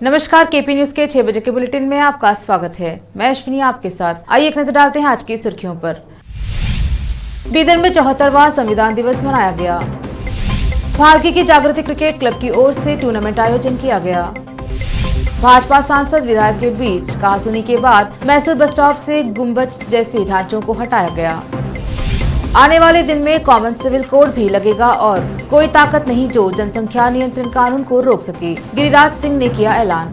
नमस्कार, KP news के 6 बजे के बुलेटिन में आपका स्वागत है। मैं अश्विनी आपके साथ। आइए एक नजर डालते हैं आज की सुर्खियों पर। बीदर में 74वां संविधान दिवस मनाया गया। भालकी की जागृति क्रिकेट क्लब की ओर से टूर्नामेंट आयोजन किया गया। भाजपा सांसद विधायक के बीच कहासुनी के बाद मैसूर बस स्टॉप से गुंबज जैसे ढांचों को हटाया गया। आने वाले दिन में कॉमन सिविल कोड भी लगेगा और कोई ताकत नहीं जो जनसंख्या नियंत्रण कानून को रोक सके, गिरिराज सिंह ने किया ऐलान।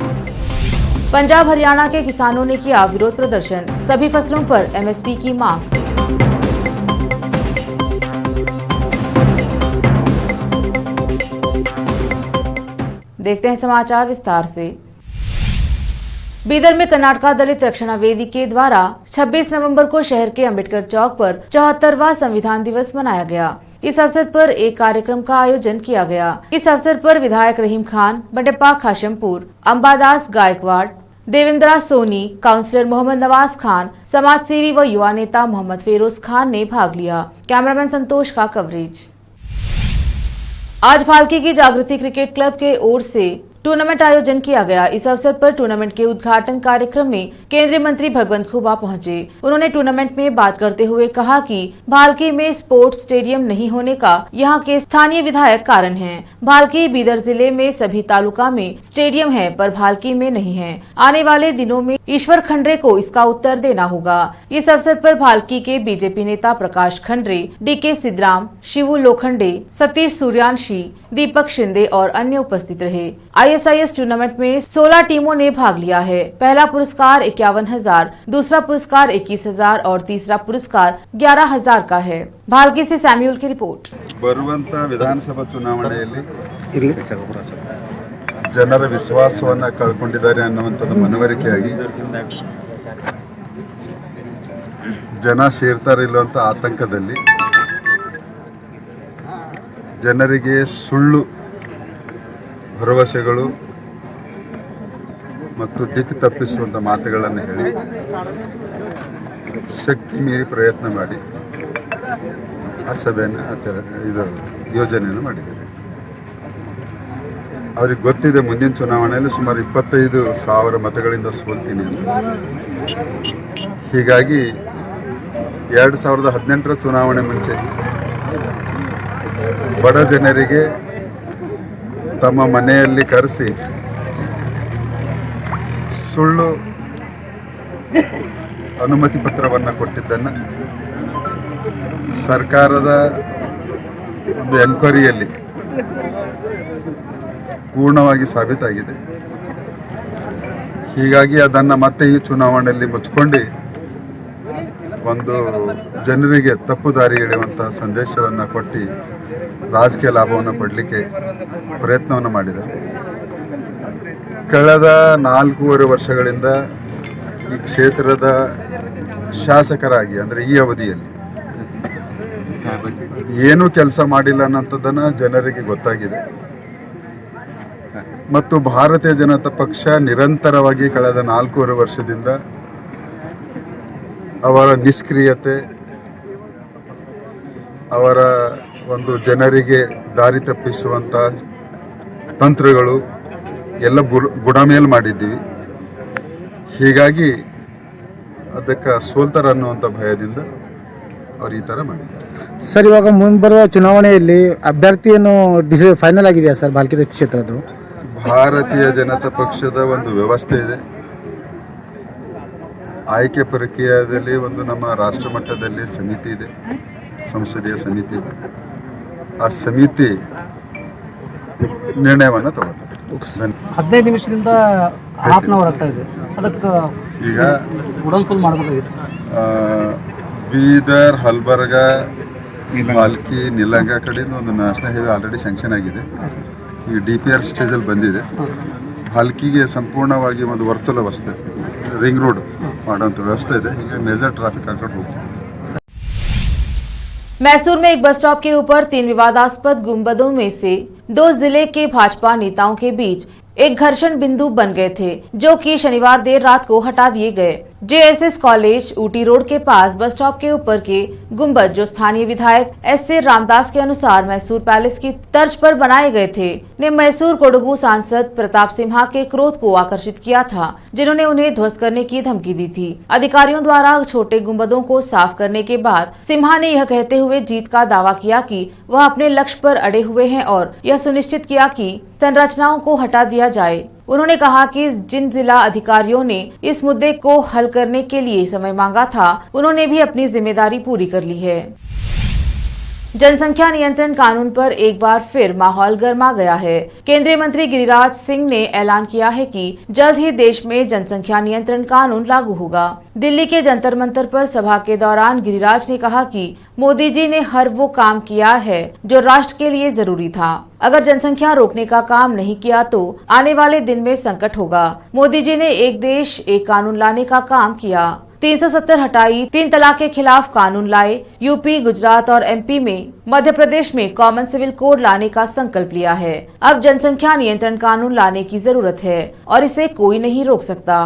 पंजाब हरियाणा के किसानों ने किया विरोध प्रदर्शन, सभी फसलों पर एमएसपी की मांग। देखते हैं समाचार विस्तार से। बीदर में कर्नाटका दलित रक्षणा वेदी के द्वारा 26 नवंबर को शहर के अंबेडकर चौक पर 74वां संविधान दिवस मनाया गया। इस अवसर पर एक कार्यक्रम का आयोजन किया गया। इस अवसर पर विधायक रहीम खान, बंडेप्पा खाशमपुर, अंबादास गायकवाड़, देवेंद्रा सोनी, काउंसलर मोहम्मद नवाज खान, समाज सेवी व युवा नेता मोहम्मद फेरोज खान ने भाग लिया। कैमरामैन संतोष का कवरेज। आज भालकी की जागृति क्रिकेट क्लब के ओर से टूर्नामेंट आयोजन किया गया। इस अवसर पर टूर्नामेंट के उद्घाटन कार्यक्रम में केंद्रीय मंत्री भगवंत खुबा पहुंचे। उन्होंने टूर्नामेंट में बात करते हुए कहा कि भालकी में स्पोर्ट्स स्टेडियम नहीं होने का यहां के स्थानीय विधायक कारण हैं। भालकी बीदर जिले में सभी तालुका में स्टेडियम है पर भालकी में नहीं है। आने वाले दिनों में ईश्वर खंड्रे को इसका उत्तर देना होगा। इस अवसर पर भालकी के बीजेपी नेता प्रकाश खंड्रे, डीके सिद्धराम, शिवू लोखंडे, सतीश सूर्यांशी, दीपक शिंदे और अन्य उपस्थित रहे। ISIS टूर्नामेंट में 16 टीमों ने भाग लिया है। पहला पुरस्कार 51,000, दूसरा पुरस्कार 21,000 और तीसरा पुरस्कार 11,000 का है। भालकी से सैम्यूल की रिपोर्ट। ಬರುವಂತ ವಿಧಾನಸಭಾ ಚುನಾವಣೆಯಲ್ಲಿ ಜನರ ವಿಶ್ವಾಸವನ್ನು ಕಳ್ಕೊಂಡಿದ್ದಾರೆ ಅನ್ನುವಂಥದ್ದು ಮನವರಿಕೆಯಾಗಿ ಜನ ಸೇರ್ತಾರೆ ಇಲ್ಲಂತ ಆತಂಕದಲ್ಲಿ ಜನರಿಗೆ ಸುಳ್ಳು ಭರವಸೆಗಳು ಮತ್ತು ದಿಕ್ಕು ತಪ್ಪಿಸುವಂಥ ಮಾತುಗಳನ್ನು ಹೇಳಿ ಶಕ್ತಿ ಮೀರಿ ಪ್ರಯತ್ನ ಮಾಡಿ ಆ ಸಭೆಯನ್ನು ಯೋಜನೆಯನ್ನು ಮಾಡಿದ್ದಾರೆ. ಅವ್ರಿಗೆ ಗೊತ್ತಿದೆ ಮುಂದಿನ ಚುನಾವಣೆಯಲ್ಲಿ ಸುಮಾರು 25,000 ಮತಗಳಿಂದ ಸೋಲ್ತೀನಿ ಅಂತ. ಹೀಗಾಗಿ 2018ರ ಚುನಾವಣೆ ಮುಂಚೆ ಬಡ ಜನರಿಗೆ ತಮ್ಮ ಮನೆಯಲ್ಲಿ ಕರೆಸಿ ಸುಳ್ಳು ಅನುಮತಿ ಪತ್ರವನ್ನು ಕೊಟ್ಟಿದ್ದನ್ನು ಸರ್ಕಾರದ ಒಂದು ಎನ್ಕ್ವೈರಿಯಲ್ಲಿ ಪೂರ್ಣವಾಗಿ ಸಾಬೀತಾಗಿದೆ. ಹೀಗಾಗಿ ಅದನ್ನು ಮತ್ತೆ ಈ ಚುನಾವಣೆಯಲ್ಲಿ ಮುಚ್ಚಿಕೊಂಡು ಒಂದು ಜನರಿಗೆ ತಪ್ಪು ದಾರಿ ಎಳೆಯುವಂಥ ಸಂದೇಶವನ್ನು ಕೊಟ್ಟು ರಾಜಕೀಯ ಲಾಭವನ್ನು ಪಡಲಿಕ್ಕೆ ಪ್ರಯತ್ನವನ್ನು ಮಾಡಿದ್ದಾರೆ. ಕಳೆದ 4.5 ವರ್ಷಗಳಿಂದ ಈ ಕ್ಷೇತ್ರದ ಶಾಸಕರಾಗಿ ಅಂದರೆ ಈ ಅವಧಿಯಲ್ಲಿ ಏನೂ ಕೆಲಸ ಮಾಡಿಲ್ಲ ಅನ್ನೋಂಥದ್ದನ್ನು ಜನರಿಗೆ ಗೊತ್ತಾಗಿದೆ. ಮತ್ತು ಭಾರತೀಯ ಜನತಾ ಪಕ್ಷ ನಿರಂತರವಾಗಿ ಕಳೆದ 4.5 ವರ್ಷದಿಂದ ಅವರ ನಿಷ್ಕ್ರಿಯತೆ, ಅವರ ಒಂದು ಜನರಿಗೆ ದಾರಿ ತಪ್ಪಿಸುವಂಥ ತಂತ್ರಗಳು ಎಲ್ಲ ಬುಡಮೇಲು ಮಾಡಿದ್ದೀವಿ. ಹೀಗಾಗಿ ಅದಕ್ಕೆ ಸೋಲ್ತಾರೆ ಅನ್ನುವಂಥ ಭಯದಿಂದ ಅವ್ರು ಈ ಥರ ಮಾಡಿದ್ದಾರೆ. ಸರ್, ಇವಾಗ ಮುಂಬರುವ ಚುನಾವಣೆಯಲ್ಲಿ ಅಭ್ಯರ್ಥಿಯನ್ನು ಫೈನಲ್ ಆಗಿದೆಯಾ ಸರ್ ಭಾಲ್ಕಿ ಕ್ಷೇತ್ರದ್ದು? ಭಾರತೀಯ ಜನತಾ ಪಕ್ಷದ ಒಂದು ವ್ಯವಸ್ಥೆ ಇದೆ. ಆಯ್ಕೆ ಪ್ರಕ್ರಿಯೆಯಲ್ಲಿ ಒಂದು ನಮ್ಮ ರಾಷ್ಟ್ರ ಮಟ್ಟದಲ್ಲಿ ಸಮಿತಿ ಇದೆ, ಸಂಸದೀಯ ಸಮಿತಿ ಇದೆ. ಆ ಸಮಿತಿ ನಿರ್ಣಯವನ್ನು ತಗೊಳ್ತಾರೆ. 15 ನಿಮಿಷದಿಂದ ಹಾಫ್ ಅನ್ ಅವರ್ ಆಗ್ತಾ ಇದೆ. ಅದಕ್ಕೆ ಈಗ ಉಡಲ್ಪುಲ್ ಮಾಡಬೇಕಾಗಿತ್ತು. ಬೀದರ್, ಹಲ್ಬರ್ಗ, ಭಾಲ್ಕಿ, ನಿಲಂಗ ಕಡೆಯಿಂದ ಒಂದು ನ್ಯಾಷನಲ್ ಹೈವೇ ಆಲ್ರೆಡಿ ಸ್ಯಾಂಕ್ಷನ್ ಆಗಿದೆ. ಈಗ DPR ಸ್ಟೇಜಲ್ಲಿ ಬಂದಿದೆ. ಭಾಲ್ಕಿಗೆ ಸಂಪೂರ್ಣವಾಗಿ ಒಂದು ವರ್ತುಲ ವ್ಯವಸ್ಥೆ, ರಿಂಗ್ ರೋಡ್ ಮಾಡುವಂಥ ವ್ಯವಸ್ಥೆ ಇದೆ. ಹೀಗೆ ಮೇಜರ್ ಟ್ರಾಫಿಕ್ ಕಂಟ್ರೋಲ್ ಹೋಗ್ತದೆ. मैसूर में एक बस स्टॉप के ऊपर 3 विवादास्पद गुंबदों में से 2 जिले के भाजपा नेताओं के बीच एक घर्षण बिंदु बन गए थे, जो कि शनिवार देर रात को हटा दिए गए। JSS कॉलेज ऊटी रोड के पास बस स्टॉप के ऊपर के गुंबद जो स्थानीय विधायक S.C. रामदास के अनुसार मैसूर पैलेस की तर्ज पर बनाए गए थे, ने मैसूर कोडगू सांसद प्रताप सिम्हा के क्रोध को आकर्षित किया था, जिन्होंने उन्हें ध्वस्त करने की धमकी दी थी। अधिकारियों द्वारा छोटे गुंबदों को साफ करने के बाद सिम्हा ने यह कहते हुए जीत का दावा किया कि वह अपने लक्ष्य पर अड़े हुए हैं और यह सुनिश्चित किया कि संरचनाओं को हटा दिया जाए। उन्होंने कहा कि जिन जिला अधिकारियों ने इस मुद्दे को हल करने के लिए समय मांगा था, उन्होंने भी अपनी जिम्मेदारी पूरी कर ली है। जनसंख्या नियंत्रण कानून पर एक बार फिर माहौल गर्मा गया है। केंद्रीय मंत्री गिरिराज सिंह ने ऐलान किया है कि जल्द ही देश में जनसंख्या नियंत्रण कानून लागू होगा। दिल्ली के जंतर मंतर पर सभा के दौरान गिरिराज ने कहा कि मोदी जी ने हर वो काम किया है जो राष्ट्र के लिए जरूरी था। अगर जनसंख्या रोकने का काम नहीं किया तो आने वाले दिन में संकट होगा। मोदी जी ने एक देश एक कानून लाने का काम किया। 370 हटाई, 3 तलाक के खिलाफ कानून लाए। यूपी, गुजरात और MP में, मध्य प्रदेश में कॉमन सिविल कोड लाने का संकल्प लिया है। अब जनसंख्या नियंत्रण कानून लाने की जरूरत है और इसे कोई नहीं रोक सकता।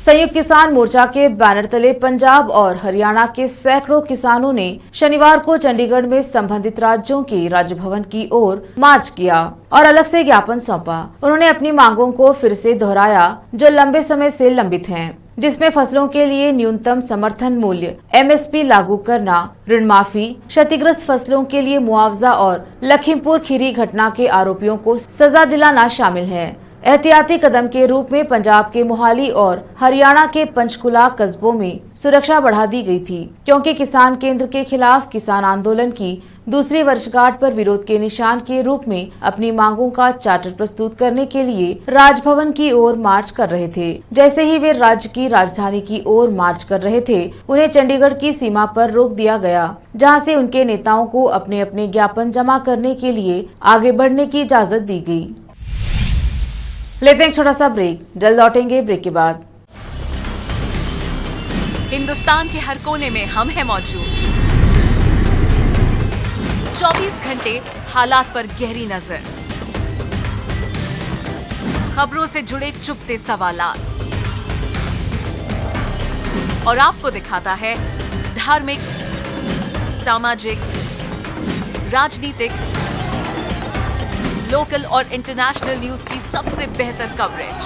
संयुक्त किसान मोर्चा के बैनर तले पंजाब और हरियाणा के सैकड़ों किसानों ने शनिवार को चंडीगढ़ में संबंधित राज्यों के राज्य भवन की ओर मार्च किया और अलग से ज्ञापन सौंपा। उन्होंने अपनी मांगों को फिर से दोहराया जो लंबे समय से लंबित हैं, जिसमें फसलों के लिए न्यूनतम समर्थन मूल्य MSP लागू करना, ऋण माफी, क्षतिग्रस्त फसलों के लिए मुआवजा और लखीमपुर खीरी घटना के आरोपियों को सजा दिलाना शामिल है। एहतियाती कदम के रूप में पंजाब के मोहाली और हरियाणा के पंचकुला कस्बों में सुरक्षा बढ़ा दी गई थी, क्योंकि किसान केंद्र के खिलाफ किसान आंदोलन की दूसरी वर्षगांठ पर विरोध के निशान के रूप में अपनी मांगों का चार्टर प्रस्तुत करने के लिए राजभवन की ओर मार्च कर रहे थे। जैसे ही वे राज्य की राजधानी की ओर मार्च कर रहे थे, उन्हें चंडीगढ़ की सीमा पर रोक दिया गया, जहां से उनके नेताओं को अपने अपने ज्ञापन जमा करने के लिए आगे बढ़ने की इजाजत दी गई। लेते हैं एक छोटा सा ब्रेक, जल्द लौटेंगे ब्रेक के बाद। हिंदुस्तान के हर कोने में हम हैं मौजूद। 24 घंटे हालात पर गहरी नजर, खबरों से जुड़े चुपते सवालात और आपको दिखाता है धार्मिक, सामाजिक, राजनीतिक, लोकल और इंटरनेशनल न्यूज की सबसे बेहतर कवरेज,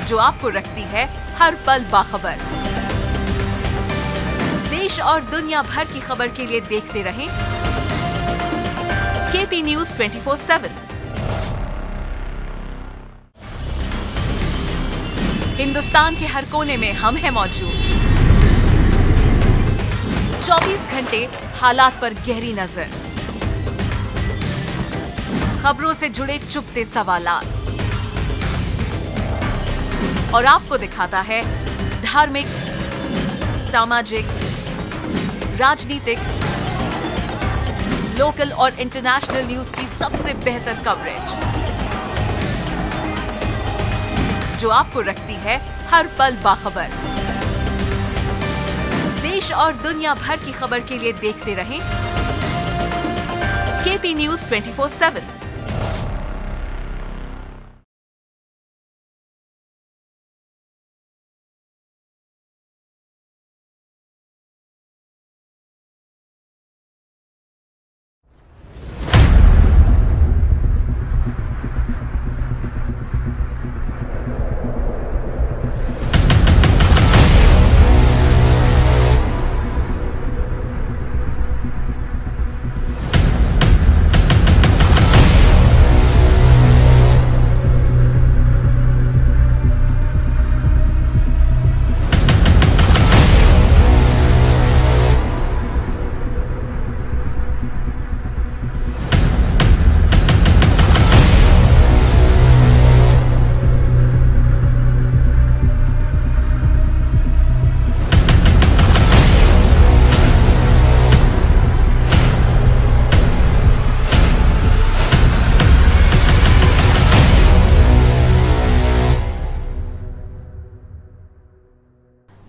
जो आपको रखती है हर पल बाखबर। देश और दुनिया भर की खबर के लिए देखते रहें KP News 24/7। हिंदुस्तान के हर कोने में हम हैं मौजूद। 24 घंटे हालात पर गहरी नजर, खबरों से जुड़े चुपते सवालात और आपको दिखाता है धार्मिक, सामाजिक, राजनीतिक, लोकल और इंटरनेशनल न्यूज की सबसे बेहतर कवरेज, जो आपको रखती है हर पल बाखबर। देश और दुनिया भर की खबर के लिए देखते रहें KP News 24/7।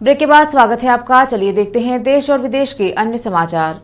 ब्रेक के बाद स्वागत है आपका। चलिए देखते हैं देश और विदेश के अन्य समाचार।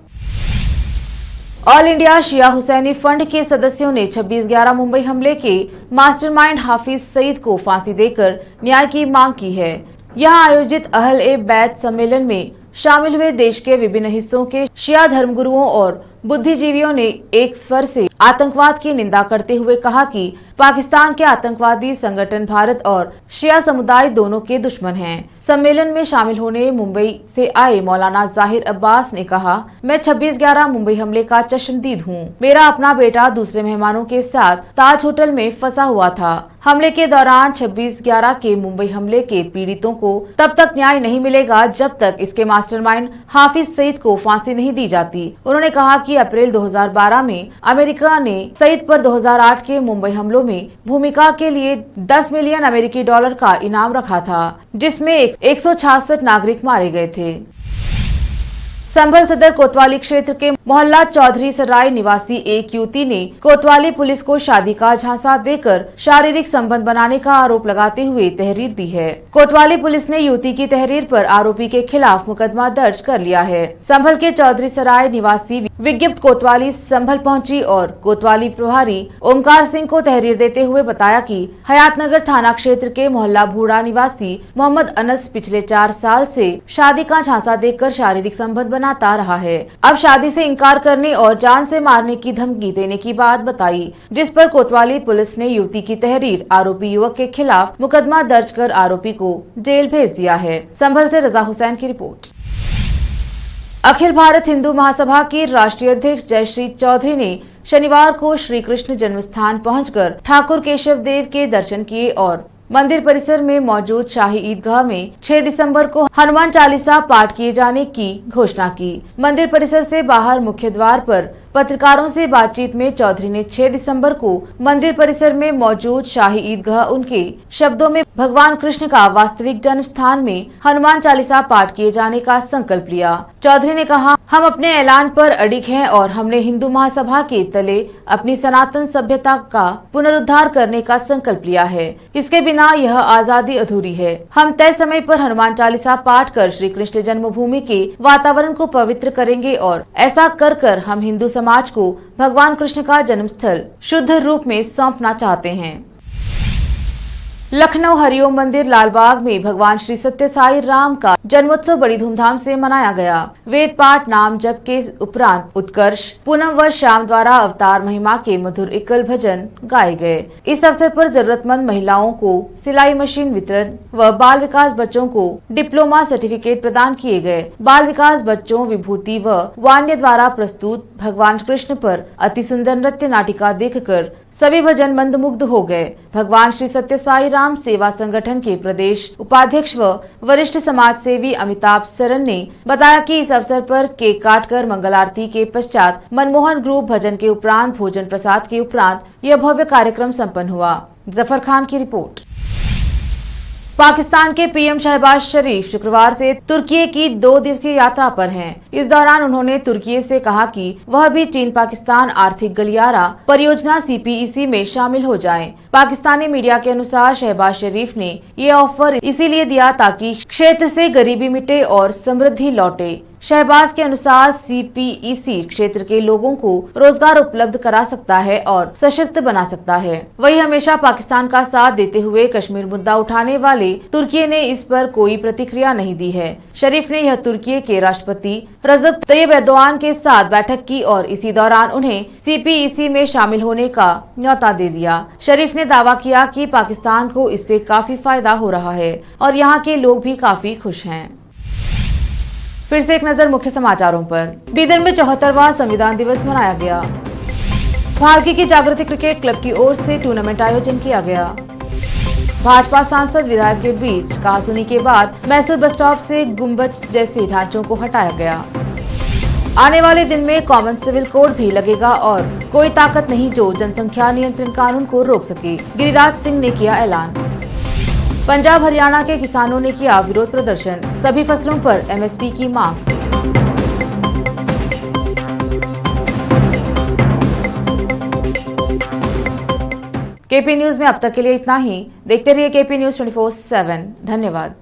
ऑल इंडिया शिया हुसैनी फंड के सदस्यों ने 26/11 मुंबई हमले के मास्टरमाइंड हाफिज सईद को फांसी देकर न्याय की मांग की है। यहां आयोजित अहल ए बैत सम्मेलन में शामिल हुए देश के विभिन्न हिस्सों के शिया धर्मगुरुओं और बुद्धिजीवियों ने एक स्वर से आतंकवाद की निंदा करते हुए कहा कि पाकिस्तान के आतंकवादी संगठन भारत और शिया समुदाय दोनों के दुश्मन हैं। सम्मेलन में शामिल होने मुंबई से आए मौलाना जाहिर अब्बास ने कहा, मैं 26/11 मुंबई हमले का चश्मदीद हूँ। मेरा अपना बेटा दूसरे मेहमानों के साथ ताज होटल में फंसा हुआ था। हमले के दौरान 26/11 के मुंबई हमले के पीड़ितों को तब तक न्याय नहीं मिलेगा जब तक इसके मास्टरमाइंड हाफिज सईद को फांसी नहीं दी जाती। उन्होंने कहा कि अप्रैल 2012 में अमेरिका ने सईद पर 2008 के मुंबई हमलों में भूमिका के लिए $10 मिलियन का इनाम रखा था, जिसमें 166 नागरिक मारे गए थे। संभल सदर कोतवाली क्षेत्र के मोहल्ला चौधरी सराय निवासी एक युवती ने कोतवाली पुलिस को शादी का झांसा देकर शारीरिक संबंध बनाने का आरोप लगाते हुए तहरीर दी है। कोतवाली पुलिस ने युवती की तहरीर पर आरोपी के खिलाफ मुकदमा दर्ज कर लिया है। संभल के चौधरी सराय निवासी विज्ञप्त कोतवाली संभल पहुंची और कोतवाली प्रभारी ओमकार सिंह को तहरीर देते हुए बताया कि हयातनगर थाना क्षेत्र के मोहल्ला भूड़ा निवासी मोहम्मद अनस पिछले 4 साल से शादी का झांसा देकर शारीरिक संबंध बनाता रहा है। अब शादी से इनकार करने और जान से मारने की धमकी देने की बात बताई, जिस पर कोतवाली पुलिस ने युवती की तहरीर आरोपी युवक के खिलाफ मुकदमा दर्ज कर आरोपी को जेल भेज दिया है। संभल से रजा हुसैन की रिपोर्ट। अखिल भारत हिंदू महासभा की राष्ट्रीय अध्यक्ष जयश्री चौधरी ने शनिवार को श्री कृष्ण जन्मस्थान पहुंचकर ठाकुर केशव देव के दर्शन किए और मंदिर परिसर में मौजूद शाही ईदगाह में 6 दिसंबर को हनुमान चालीसा पाठ किए जाने की घोषणा की। मंदिर परिसर से बाहर मुख्य द्वार पर पत्रकारों से बातचीत में चौधरी ने 6 दिसंबर को मंदिर परिसर में मौजूद शाही ईदगाह उनके शब्दों में भगवान कृष्ण का वास्तविक जन्म स्थान में हनुमान चालीसा पाठ किए जाने का संकल्प लिया। चौधरी ने कहा, हम अपने ऐलान पर अडिग हैं और हमने हिंदू महासभा के तले अपनी सनातन सभ्यता का पुनरुद्धार करने का संकल्प लिया है। इसके बिना यह आजादी अधूरी है। हम तय समय पर हनुमान चालीसा पाठ कर श्री कृष्ण जन्मभूमि के वातावरण को पवित्र करेंगे और ऐसा कर हम हिंदू समाज को भगवान कृष्ण का जन्मस्थल शुद्ध रूप में सौंपना चाहते हैं। लखनऊ हरिओम मंदिर लालबाग में भगवान श्री सत्य साई राम का जन्मोत्सव बड़ी धूमधाम से मनाया गया। वेद पाठ नाम जप के उपरांत उत्कर्ष, पूनम व श्याम द्वारा अवतार महिमा के मधुर एकल भजन गाए गए। इस अवसर पर जरूरतमंद महिलाओं को सिलाई मशीन वितरण व बाल विकास बच्चों को डिप्लोमा सर्टिफिकेट प्रदान किए गए। बाल विकास बच्चों विभूति व वान्य द्वारा प्रस्तुत भगवान कृष्ण पर अति सुंदर नृत्य नाटिका देखकर सभी भजन मंत्रमुग्ध हो गए। भगवान श्री सत्य साई राम सेवा संगठन के प्रदेश उपाध्यक्ष व वरिष्ठ समाज सेवी अमिताभ सरन ने बताया कि इस अवसर पर केक काटकर मंगल आरती के पश्चात मनमोहन ग्रुप भजन के उपरांत भोजन प्रसाद के उपरांत यह भव्य कार्यक्रम संपन्न हुआ। जफर खान की रिपोर्ट। पाकिस्तान के पीएम शहबाज शरीफ शुक्रवार से तुर्की की 2 दिवसीय यात्रा पर हैं। इस दौरान उन्होंने तुर्की से कहा कि वह भी चीन पाकिस्तान आर्थिक गलियारा परियोजना CPEC में शामिल हो जाएं। पाकिस्तानी मीडिया के अनुसार शहबाज शरीफ ने ये ऑफर इसीलिए दिया ताकि क्षेत्र से गरीबी मिटे और समृद्धि लौटे। शहबाज के अनुसार CPEC क्षेत्र के लोगों को रोजगार उपलब्ध करा सकता है और सशक्त बना सकता है। वही हमेशा पाकिस्तान का साथ देते हुए कश्मीर मुद्दा उठाने वाले तुर्की ने इस पर कोई प्रतिक्रिया नहीं दी है। शरीफ ने यह तुर्की के राष्ट्रपति रजब तैयब एर्दोआन के साथ बैठक की और इसी दौरान उन्हें CPEC में शामिल होने का न्योता दे दिया। शरीफ ने दावा किया कि पाकिस्तान को इससे काफी फायदा हो रहा है और यहाँ के लोग भी काफी खुश हैं। फिर से एक नजर मुख्य समाचारों पर। बीदर में 74वां संविधान दिवस मनाया गया। भालकी की जागृति क्रिकेट क्लब की ओर से टूर्नामेंट आयोजन किया गया। भाजपा सांसद विधायक के बीच कहासुनी के बाद मैसूर बस स्टॉप से गुंबज जैसे ढांचों को हटाया गया। आने वाले दिन में कॉमन सिविल कोड भी लगेगा और कोई ताकत नहीं जो जनसंख्या नियंत्रण कानून को रोक सके, गिरिराज सिंह ने किया ऐलान। पंजाब हरियाणा के किसानों ने किया विरोध प्रदर्शन, सभी फसलों पर MSP की मांग। KP न्यूज में अब तक के लिए इतना ही। देखते रहिए KP न्यूज 24/7। धन्यवाद।